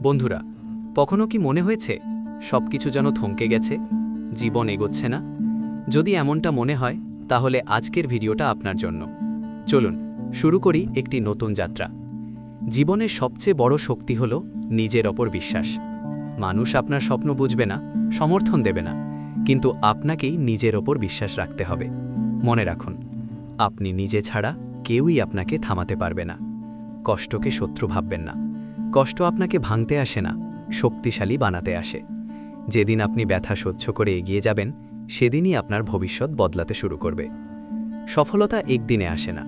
বন্ধুরা, কখনো কি মনে হয়েছে সবকিছু যেন থমকে গেছে, জীবন এগোচ্ছে না? যদি এমনটা মনে হয় তাহলে আজকের ভিডিওটা আপনার জন্য। চলুন শুরু করি একটি নতুন যাত্রা। জীবনের সবচেয়ে বড় শক্তি হল নিজের ওপর বিশ্বাস। মানুষ আপনার স্বপ্ন বুঝবে না, সমর্থন দেবে না, কিন্তু আপনাকেই নিজের ওপর বিশ্বাস রাখতে হবে। মনে রাখুন, আপনি নিজে ছাড়া কেউই আপনাকে থামাতে পারবে না। কষ্টকে শত্রু ভাববেন না। কষ্ট আপনাকে ভাঙতে আসে না, শক্তিশালী বানাতে আসে। যেদিন আপনি ব্যথা সহ্য করে এগিয়ে যাবেন, সেদিনই আপনার ভবিষ্যৎ বদলাতে শুরু করবে। সফলতা একদিনে আসে না।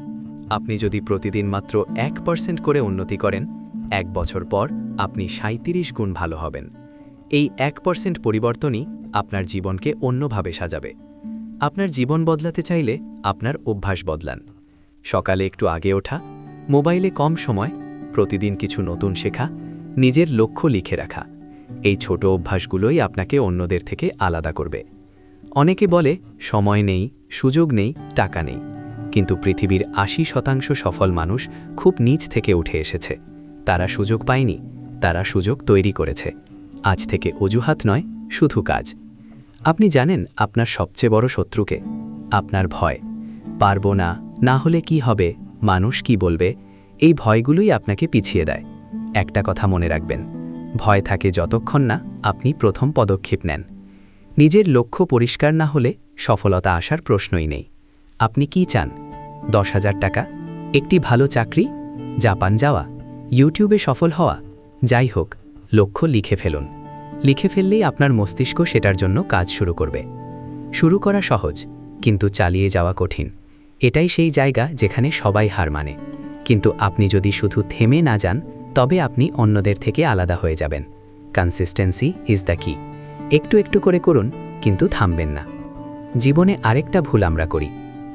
আপনি যদি প্রতিদিন মাত্র 1% করে উন্নতি করেন, 1 বছর পর আপনি 37 গুণ ভালো হবেন। এই 1% পরিবর্তনই আপনার জীবনকে অন্যভাবে সাজাবে। আপনার জীবন বদলাতে চাইলে আপনার অভ্যাস বদলান। সকালে একটু আগে ওঠা, মোবাইলে কম সময়, প্রতিদিন কিছু নতুন শেখা, নিজের লক্ষ্য লিখে রাখা। এই ছোট অভ্যাসগুলোই আপনাকে অন্যদের থেকে আলাদা করবে। অনেকে বলে সময় নেই, সুযোগ নেই, টাকা নেই, কিন্তু পৃথিবীর 80% সফল মানুষ খুব নিচ থেকে উঠে এসেছে। তারা সুযোগ পায়নি, তারা সুযোগ তৈরি করেছে। আজ থেকে অজুহাত নয়, শুধু কাজ। আপনি জানেন আপনার সবচেয়ে বড় শত্রুকে? আপনার ভয়। পারবো না, না হলে কি হবে, মানুষ কি বলবে, এই ভয়গুলোই আপনাকে পিছিয়ে দেয়। একটা কথা মনে রাখবেন, ভয় থাকে যতক্ষণ না আপনি প্রথম পদক্ষেপ নেন। নিজের লক্ষ্য পরিষ্কার না হলে সফলতা আসার প্রশ্নই নেই। আপনি কি চান? 10,000 টাকা, একটি ভালো চাকরি, জাপান যাওয়া, ইউটিউবে সফল হওয়া? যাই হোক, লক্ষ্য লিখে ফেলুন। লিখে ফেললেই আপনার মস্তিষ্ক সেটার জন্য কাজ শুরু করবে। শুরু করা সহজ, কিন্তু চালিয়ে যাওয়া কঠিন। এটাই সেই জায়গা যেখানে সবাই হার মানে। কিন্তু আপনি যদি শুধু থেমে না যান, তবে আপনি অন্যদের থেকে আলাদা হয়ে যাবেন। কনসিস্টেন্সি ইজ দ্য কি। একটু একটু করে করুন, কিন্তু থামবেন না। জীবনে আরেকটা ভুল আমরা করি,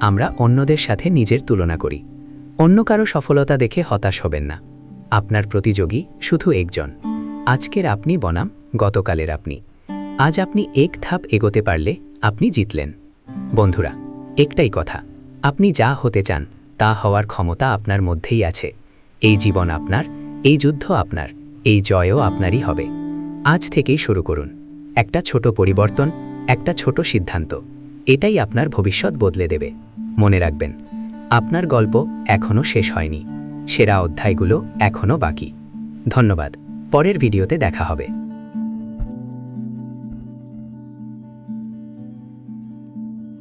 আমরা অন্যদের সাথে নিজের তুলনা করি। অন্য কারো সফলতা দেখে হতাশ হবেন না। আপনার প্রতিযোগী শুধু একজন। আজকের আপনি বনাম গতকালের আপনি। আজ আপনি এক ধাপ এগোতে পারলে আপনি জিতলেন। বন্ধুরা, একটাই কথা, আপনি যা হতে চান তা হওয়ার ক্ষমতা আপনার মধ্যেই আছে। এই জীবন আপনার, এই যুদ্ধ আপনার, এই জয়ও আপনারই হবে। আজ থেকেই শুরু করুন। একটা ছোট পরিবর্তন, একটা ছোট সিদ্ধান্ত, এটাই আপনার ভবিষ্যৎ বদলে দেবে। মনে রাখবেন, আপনার গল্প এখনও শেষ হয়নি। সেরা অধ্যায়গুলো এখনও বাকি। ধন্যবাদ। পরের ভিডিওতে দেখা হবে।